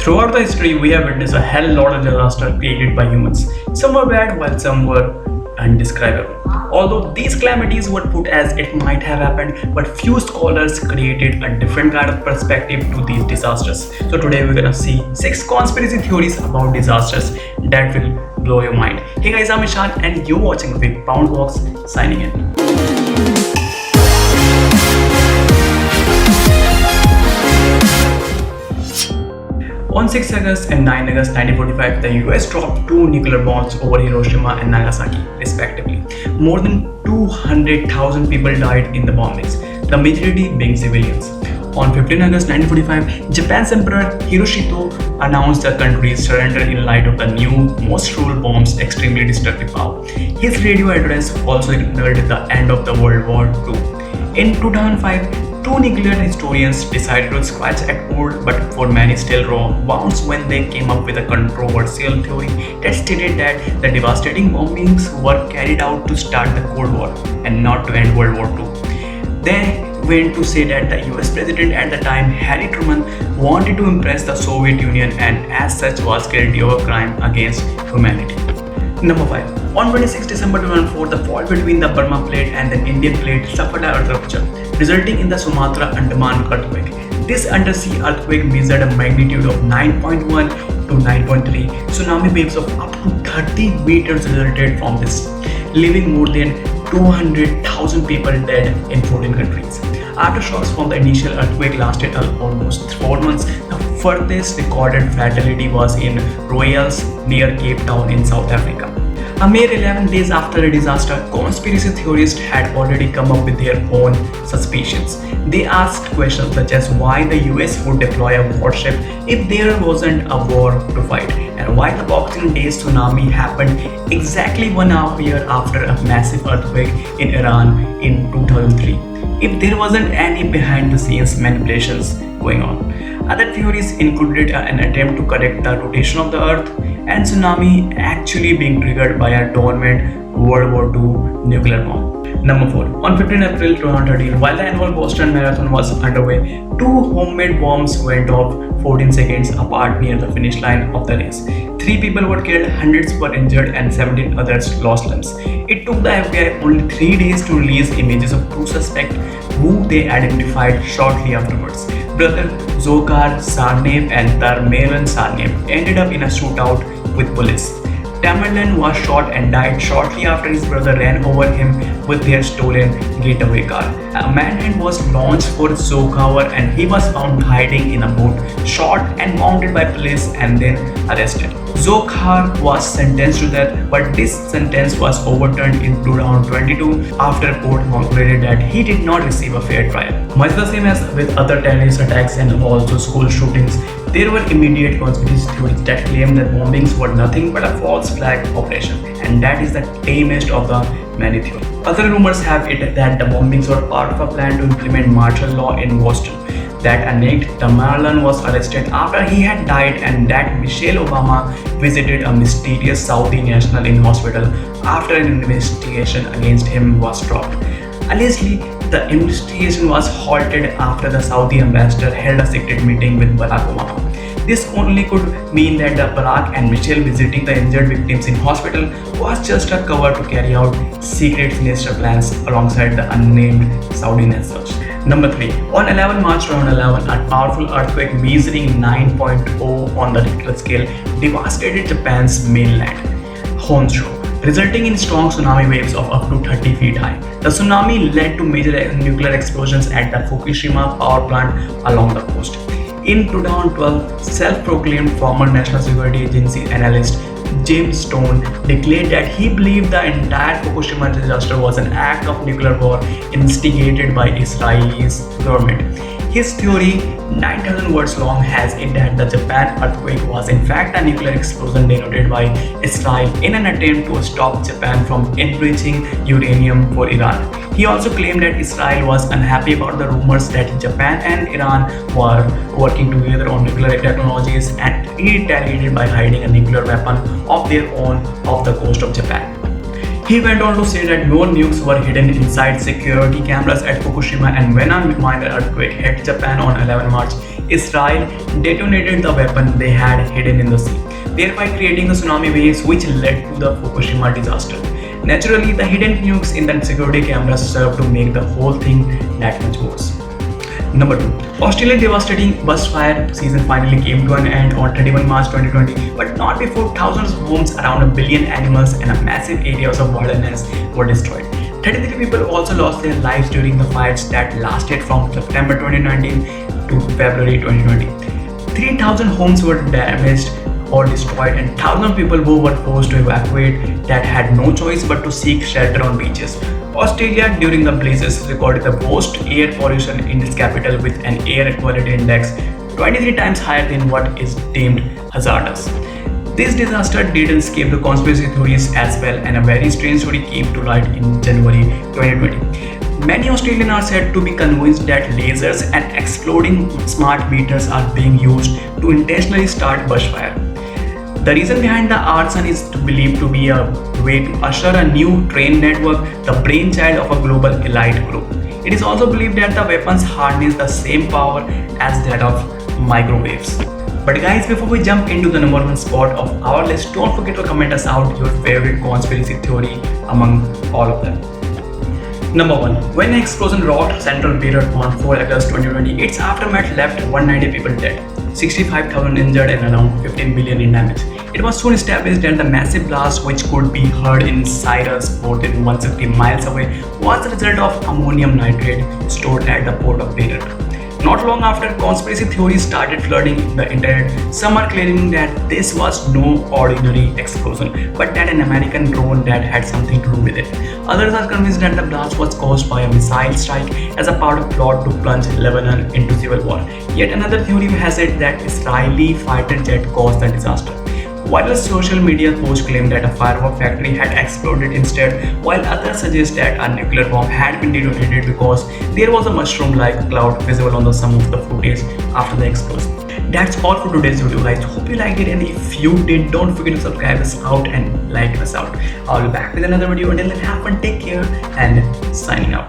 Throughout the history, we have witnessed a hell lot of disasters created by humans. Some were bad while some were undescribable. Although these calamities were put as it might have happened, but few scholars created a different kind of perspective to these disasters. So today we're gonna see 6 conspiracy theories about disasters that will blow your mind. Hey guys, I'm Ishan and you're watching Big Pound Box, signing in. On 6 August and 9 August 1945, the US dropped 2 nuclear bombs over Hiroshima and Nagasaki, respectively. More than 200,000 people died in the bombings, the majority being civilians. On 15 August 1945, Japan's Emperor Hirohito announced the country's surrender in light of the new, most cruel bomb's extremely destructive power. His radio address also signaled the end of the World War II. In 2005, 2 nuclear historians decided to scratch at old but for many still raw wounds when they came up with a controversial theory that stated that the devastating bombings were carried out to start the Cold War and not to end World War II. They went to say that the US president at the time, Harry Truman, wanted to impress the Soviet Union and as such was guilty of a crime against humanity. Number 5. On 26 December 2004, the fault between the Burma Plate and the Indian Plate suffered an earth rupture, resulting in the Sumatra Andaman earthquake. This undersea earthquake measured a magnitude of 9.1 to 9.3. Tsunami waves of up to 30 meters resulted from this, leaving more than 200,000 people dead in 14 countries. Aftershocks from the initial earthquake lasted almost 4 months. The furthest recorded fatality was in Royals near Cape Town in South Africa. A mere 11 days after the disaster, conspiracy theorists had already come up with their own suspicions. They asked questions such as why the US would deploy a warship if there wasn't a war to fight, and why the Boxing Day tsunami happened exactly 1 year after a massive earthquake in Iran in 2003, if there wasn't any behind the scenes manipulations going on. Other theories included an attempt to correct the rotation of the earth and tsunami actually being triggered by a dormant World War II nuclear bomb. Number 4. On 15 April 2013, while the annual Boston Marathon was underway, 2 homemade bombs went off 14 seconds apart near the finish line of the race. 3 people were killed, hundreds were injured, and 17 others lost limbs. It took the FBI only 3 days to release images of 2 suspects who they identified shortly afterwards. Brother Dzhokhar Tsarnaev and Tamerlan Tsarnaev ended up in a shootout with police. Tamerlan was shot and died shortly after his brother ran over him with their stolen getaway car. A manhunt was launched for Dzhokhar and he was found hiding in a boat, shot and mounted by police and then arrested. Dzhokhar was sentenced to death, but this sentence was overturned in 2022 after a court concluded that he did not receive a fair trial. Much the same as with other terrorist attacks and also school shootings, there were immediate conspiracy theories that claimed that bombings were nothing but a false flag operation, and that is the tamest of the many theories. Other rumors have it that the bombings were part of a plan to implement martial law in Boston, that a Nate Tamerlan was arrested after he had died, and that Michelle Obama visited a mysterious Saudi national in hospital after an investigation against him was dropped. Allegedly, the investigation was halted after the Saudi ambassador held a secret meeting with Barack Obama. This only could mean that the Barack and Michelle visiting the injured victims in hospital was just a cover to carry out secret sinister plans alongside the unnamed Saudi nationals. Number 3. On 11 March 2011, a powerful earthquake measuring 9.0 on the Richter scale devastated Japan's mainland, Honshu, resulting in strong tsunami waves of up to 30 feet high. The tsunami led to major nuclear explosions at the Fukushima power plant along the coast. In 2012, self-proclaimed former National Security Agency analyst James Stone declared that he believed the entire Fukushima disaster was an act of nuclear war instigated by Israel's government. His theory, 9,000 words long, has it that the Japan earthquake was in fact a nuclear explosion detonated by Israel in an attempt to stop Japan from enriching uranium for Iran. He also claimed that Israel was unhappy about the rumors that Japan and Iran were working together on nuclear technologies and retaliated by hiding a nuclear weapon of their own off the coast of Japan. He went on to say that no nukes were hidden inside security cameras at Fukushima, and when a minor earthquake hit Japan on 11 March, Israel detonated the weapon they had hidden in the sea, thereby creating the tsunami waves which led to the Fukushima disaster. Naturally, the hidden nukes in the security cameras served to make the whole thing that much worse. Number 2. Australia's devastating bushfire season finally came to an end on 31 March 2020, but not before thousands of homes, around a billion animals, and a massive areas of wilderness were destroyed. 33 people also lost their lives during the fires that lasted from September 2019 to February 2020. 3,000 homes were damaged or destroyed, and thousands of people who were forced to evacuate that had no choice but to seek shelter on beaches. Australia during the blazes recorded the worst air pollution in its capital with an air quality index 23 times higher than what is deemed hazardous. This disaster didn't escape the conspiracy theories as well, and a very strange story came to light in January 2020. Many Australians are said to be convinced that lasers and exploding smart meters are being used to intentionally start bushfire. The reason behind the arson is believed to be a way to usher a new train network, the brainchild of a global elite group. It is also believed that the weapons harness the same power as that of microwaves. But guys, before we jump into the number one spot of our list, don't forget to comment us out your favorite conspiracy theory among all of them. Number 1. When an explosion rocked Central Beirut on 4 August 2020, its aftermath left 190 people dead, 65,000 injured, and around 15 billion in damage. It was soon established that the massive blast, which could be heard in Cyrus more than 150 miles away, was the result of ammonium nitrate stored at the port of Beirut. Not long after, conspiracy theories started flooding the internet. Some are claiming that this was no ordinary explosion, but that an American drone that had something to do with it. Others are convinced that the blast was caused by a missile strike as a part of plot to plunge Lebanon into civil war. Yet another theory has it that Israeli fighter jet caused the disaster. While social media posts claim that a firework factory had exploded instead, while others suggest that a nuclear bomb had been detonated because there was a mushroom-like cloud visible on some of the footage after the explosion. That's all for today's video, guys. Hope you liked it, and if you did, don't forget to subscribe us out and like us out. I'll be back with another video. Until then, have fun, take care, and signing out.